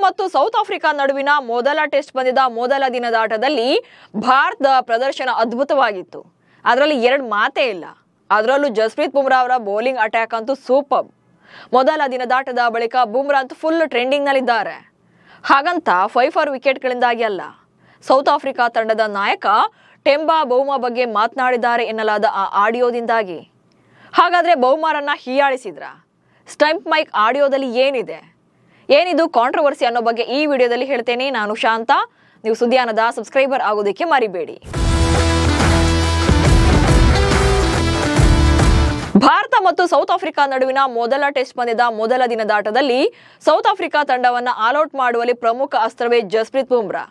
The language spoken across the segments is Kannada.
ಮತ್ತು ಸೌತ್ ಆಫ್ರಿಕಾ ನಡುವಿನ ಮೊದಲ ಟೆಸ್ಟ್ ಪಂದ್ಯದ ಮೊದಲ ದಿನದ ಆಟದಲ್ಲಿ ಭಾರತದ ಪ್ರದರ್ಶನ ಅದ್ಭುತವಾಗಿತ್ತು. ಅದರಲ್ಲಿ ಎರಡು ಮಾತೇ ಇಲ್ಲ. ಅದರಲ್ಲೂ ಜಸ್ಪ್ರೀತ್ ಬುಮ್ರಾ ಅವರ ಬೌಲಿಂಗ್ ಅಟ್ಯಾಕ್ ಅಂತೂ ಸೂಪರ್. ಮೊದಲ ದಿನದಾಟದ ಬಳಿಕ ಬುಮ್ರಾ ಅಂತೂ ಫುಲ್ ಟ್ರೆಂಡಿಂಗ್ ನಲ್ಲಿದ್ದಾರೆ. ಹಾಗಂತ 5 ವಿಕೆಟ್ಗಳಿಂದಾಗಿ ಅಲ್ಲ, ಸೌತ್ ಆಫ್ರಿಕಾ ತಂಡದ ನಾಯಕ ಟೆಂಬಾ ಬೌಮಾ ಬಗ್ಗೆ ಮಾತನಾಡಿದ್ದಾರೆ ಎನ್ನಲಾದ ಆ ಆಡಿಯೋದಿಂದಾಗಿ. ಹಾಗಾದ್ರೆ ಬೌಮಾರನ್ನ ಹೀಯಾಳಿಸಿದ್ರ? ಸ್ಟಂಪ್ ಮೈಕ್ ಆಡಿಯೋದಲ್ಲಿ ಏನಿದು ಕಾಂಟ್ರವರ್ಸಿ ಅನ್ನೋ ಬಗ್ಗೆ ಈ ವಿಡಿಯೋದಲ್ಲಿ ಹೇಳ್ತೇನೆ. ನಾನು ಶಾಂತ. ನೀವು ಸುದ್ದಿಯಾನದ ಸಬ್ಸ್ಕ್ರೈಬರ್ ಆಗೋದಕ್ಕೆ ಮರಿಬೇಡಿ. ಭಾರತ ಮತ್ತು ಸೌತ್ ಆಫ್ರಿಕಾ ನಡುವಿನ ಮೊದಲ ಟೆಸ್ಟ್ ಪಂದ್ಯದ ಮೊದಲ ದಿನದಾಟದಲ್ಲಿ ಸೌತ್ ಆಫ್ರಿಕಾ ತಂಡವನ್ನು ಆಲ್ಔಟ್ ಮಾಡುವಲ್ಲಿ ಪ್ರಮುಖ ಅಸ್ತ್ರವೇ ಜಸ್ಪ್ರೀತ್ ಬುಮ್ರಾ.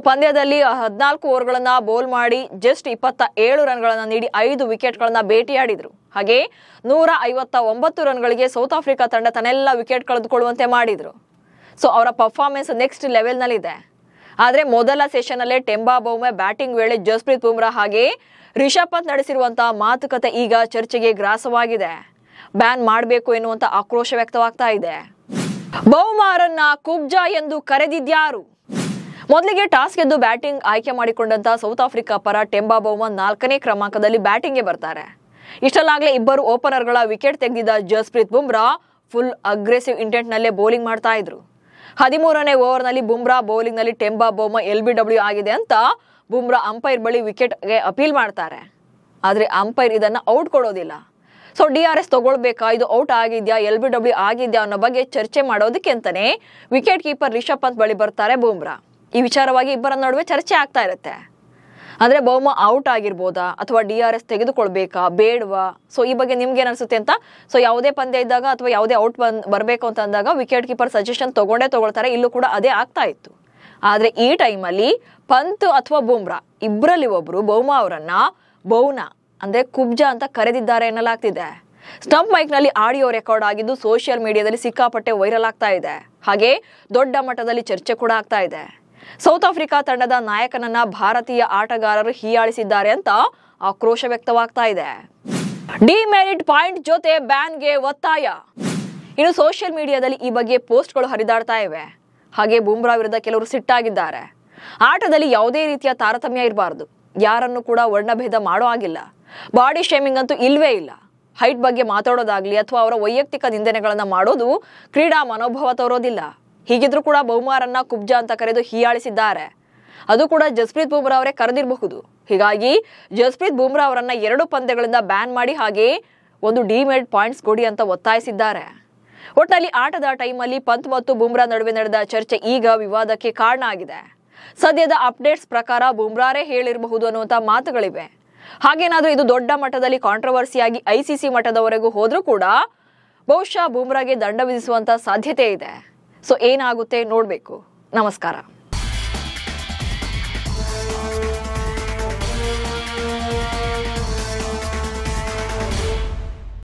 ಪಂದ್ಯದಲ್ಲಿ 14 ಓವರ್ಗಳನ್ನ ಬೌಲ್ ಮಾಡಿ ಜಸ್ಟ್ 27 ರನ್ಗಳನ್ನು ನೀಡಿ 5 ವಿಕೆಟ್ಗಳನ್ನ ಬೇಟೆಯಾಡಿದ್ರು. ಹಾಗೆ 159 ರನ್ಗಳಿಗೆ ಸೌತ್ ಆಫ್ರಿಕಾ ತಂಡ ತನ್ನೆಲ್ಲ ವಿಕೆಟ್ ಕಳೆದುಕೊಳ್ಳುವಂತೆ ಮಾಡಿದ್ರು. ಅವರ ಪರ್ಫಾರ್ಮೆನ್ಸ್ ನೆಕ್ಸ್ಟ್ ಲೆವೆಲ್ ನಲ್ಲಿದೆ. ಆದ್ರೆ ಮೊದಲ ಸೆಷನ್ ಅಲ್ಲೇ ಟೆಂಬಾ ಬೌಮಾ ಬ್ಯಾಟಿಂಗ್ ವೇಳೆ ಜಸ್ಪ್ರೀತ್ ಬುಮ್ರಾ ಹಾಗೆ ರಿಷಬ್ ಪಂತ್ ನಡೆಸಿರುವಂತಹ ಮಾತುಕತೆ ಈಗ ಚರ್ಚೆಗೆ ಗ್ರಾಸವಾಗಿದೆ. ಬ್ಯಾನ್ ಮಾಡಬೇಕು ಎನ್ನುವಂತ ಆಕ್ರೋಶ ವ್ಯಕ್ತವಾಗ್ತಾ ಇದೆ. ಬೌಮಾರನ್ನ ಕುಬ್ಜಾ ಎಂದು ಕರೆದಿದ್ಯಾರು? ಮೊದಲಿಗೆ ಟಾಸ್ ಗೆದ್ದು ಬ್ಯಾಟಿಂಗ್ ಆಯ್ಕೆ ಮಾಡಿಕೊಂಡಂತ ಸೌತ್ ಆಫ್ರಿಕಾ ಪರ ಟೆಂಬಾ ಬೌಮಾ 4ನೇ ಕ್ರಮಾಂಕದಲ್ಲಿ ಬ್ಯಾಟಿಂಗ್ಗೆ ಬರ್ತಾರೆ. ಇಷ್ಟಲ್ಲಾಗ್ಲೇ ಇಬ್ಬರು ಓಪನರ್ಗಳ ವಿಕೆಟ್ ತೆಗೆದಿದ್ದ Jasprit Bumrah full aggressive intent ನಲ್ಲೇ ಬೌಲಿಂಗ್ ಮಾಡ್ತಾ ಇದ್ರು. 13ನೇ ಓವರ್ನಲ್ಲಿ ಬುಮ್ರಾ ಬೌಲಿಂಗ್ ನಲ್ಲಿ ಟೆಂಬಾ ಬೌಮಾ LBW ಆಗಿದೆ ಅಂತ ಬುಮ್ರಾ ಅಂಪೈರ್ ಬಳಿ ವಿಕೆಟ್ಗೆ ಅಪೀಲ್ ಮಾಡ್ತಾರೆ. ಆದ್ರೆ ಅಂಪೈರ್ ಇದನ್ನ ಔಟ್ ಕೊಡೋದಿಲ್ಲ. DRS ತಗೊಳ್ಬೇಕಾ, ಇದು ಔಟ್ ಆಗಿದ್ಯಾ, LBW ಆಗಿದ್ಯಾ ಅನ್ನೋ ಬಗ್ಗೆ ಚರ್ಚೆ ಮಾಡೋದಕ್ಕೆ ಅಂತಾನೆ ವಿಕೆಟ್ ಕೀಪರ್ ರಿಷಬ್ ಪಂತ್ ಬಳಿ ಬರ್ತಾರೆ ಬುಮ್ರಾ. ಈ ವಿಚಾರವಾಗಿ ಇಬ್ಬರ ನಡುವೆ ಚರ್ಚೆ ಆಗ್ತಾ ಇರುತ್ತೆ. ಅಂದ್ರೆ ಬೌಮಾ ಔಟ್ ಆಗಿರ್ಬೋದಾ ಅಥವಾ DRS ತೆಗೆದುಕೊಳ್ಬೇಕಾ ಬೇಡವಾ, ಈ ಬಗ್ಗೆ ನಿಮ್ಗೆ ಏನ್ ಅನ್ಸುತ್ತೆ ಅಂತ. ಯಾವುದೇ ಪಂದ್ಯ ಇದ್ದಾಗ ಅಥವಾ ಯಾವುದೇ ಔಟ್ ಬರಬೇಕು ಅಂತ ಅಂದಾಗ ವಿಕೆಟ್ ಕೀಪರ್ ಸಜೆಷನ್ ತಗೊಳ್ತಾರೆ. ಇಲ್ಲೂ ಕೂಡ ಅದೇ ಆಗ್ತಾ ಇತ್ತು. ಆದ್ರೆ ಈ ಟೈಮಲ್ಲಿ ಪಂತ್ ಅಥವಾ ಬುಮ್ರಾ ಇಬ್ಬರಲ್ಲಿ ಒಬ್ರು ಬೌಮಾ ಅವರನ್ನ ಬೌನಾ ಅಂದ್ರೆ ಕುಬ್ಜಾ ಅಂತ ಕರೆದಿದ್ದಾರೆ ಎನ್ನಲಾಗ್ತಿದೆ. ಸ್ಟಂಪ್ ಮೈಕ್ ನಲ್ಲಿ ಆಡಿಯೋ ರೆಕಾರ್ಡ್ ಆಗಿದ್ದು ಸೋಷಿಯಲ್ ಮೀಡಿಯಾದಲ್ಲಿ ಸಿಕ್ಕಾಪಟ್ಟೆ ವೈರಲ್ ಆಗ್ತಾ ಇದೆ. ಹಾಗೆ ದೊಡ್ಡ ಮಟ್ಟದಲ್ಲಿ ಚರ್ಚೆ ಕೂಡ ಆಗ್ತಾ ಇದೆ. ಸೌತ್ ಆಫ್ರಿಕಾ ತಂಡದ ನಾಯಕನನ್ನ ಭಾರತೀಯ ಆಟಗಾರರು ಹೀಯಾಳಿಸಿದ್ದಾರೆ ಅಂತ ಆಕ್ರೋಶ ವ್ಯಕ್ತವಾಗ್ತಾ ಇದೆ. ಡಿಮೆರಿಟ್ ಪಾಯಿಂಟ್ ಜೊತೆ ಬ್ಯಾನ್ಗೆ ಒತ್ತಾಯ. ಇನ್ನು ಸೋಷಿಯಲ್ ಮೀಡಿಯಾದಲ್ಲಿ ಈ ಬಗ್ಗೆ ಪೋಸ್ಟ್ಗಳು ಹರಿದಾಡ್ತಾ ಇವೆ. ಹಾಗೆ ಬುಮ್ರಾ ವಿರುದ್ಧ ಕೆಲವರು ಸಿಟ್ಟಾಗಿದ್ದಾರೆ. ಆಟದಲ್ಲಿ ಯಾವುದೇ ರೀತಿಯ ತಾರತಮ್ಯ ಇರಬಾರದು. ಯಾರನ್ನು ಕೂಡ ವರ್ಣಭೇದ ಮಾಡೋ ಆಗಿಲ್ಲ. ಬಾಡಿ ಶೇಮಿಂಗ್ ಅಂತೂ ಇಲ್ವೇ ಇಲ್ಲ. ಹೈಟ್ ಬಗ್ಗೆ ಮಾತಾಡೋದಾಗ್ಲಿ ಅಥವಾ ಅವರ ವೈಯಕ್ತಿಕ ನಿಂದನೆಗಳನ್ನ ಮಾಡೋದು ಕ್ರೀಡಾ ಮನೋಭಾವ ತೋರೋದಿಲ್ಲ. ಹೀಗಿದ್ರೂ ಕೂಡ ಬೌಮಾರನ್ನ ಕುಬ್ಜಾ ಅಂತ ಕರೆದು ಹೀಯಾಳಿಸಿದ್ದಾರೆ. ಅದು ಕೂಡ ಜಸ್ಪ್ರೀತ್ ಬುಮ್ರಾ ಅವರೇ ಕರೆದಿರಬಹುದು. ಹೀಗಾಗಿ ಜಸ್ಪ್ರೀತ್ ಬುಮ್ರಾ ಅವರನ್ನ 2 ಪಂದ್ಯಗಳಿಂದ ಬ್ಯಾನ್ ಮಾಡಿ ಹಾಗೆ ಒಂದು ಡಿಮೆರಿಟ್ ಪಾಯಿಂಟ್ಸ್ ಕೊಡಿ ಅಂತ ಒತ್ತಾಯಿಸಿದ್ದಾರೆ. ಒಟ್ಟಿನಲ್ಲಿ ಆಟದ ಟೈಮಲ್ಲಿ ಪಂತ್ ಮತ್ತು ಬುಮ್ರಾ ನಡುವೆ ನಡೆದ ಚರ್ಚೆ ಈಗ ವಿವಾದಕ್ಕೆ ಕಾರಣ ಆಗಿದೆ. ಸದ್ಯದ ಅಪ್ಡೇಟ್ಸ್ ಪ್ರಕಾರ ಬುಮ್ರಾರೇ ಹೇಳಿರಬಹುದು ಅನ್ನುವಂತ ಮಾತುಗಳಿವೆ. ಹಾಗೇನಾದ್ರೂ ಇದು ದೊಡ್ಡ ಮಟ್ಟದಲ್ಲಿ ಕಾಂಟ್ರವರ್ಸಿಯಾಗಿ ICC ಮಟ್ಟದವರೆಗೂ ಹೋದ್ರೂ ಕೂಡ ಬಹುಶಃ ಬುಮ್ರಾಗೆ ದಂಡ ವಿಧಿಸುವಂತ ಸಾಧ್ಯತೆ ಇದೆ. ಏನಾಗುತ್ತೆ ನೋಡ್ಬೇಕು. ನಮಸ್ಕಾರ.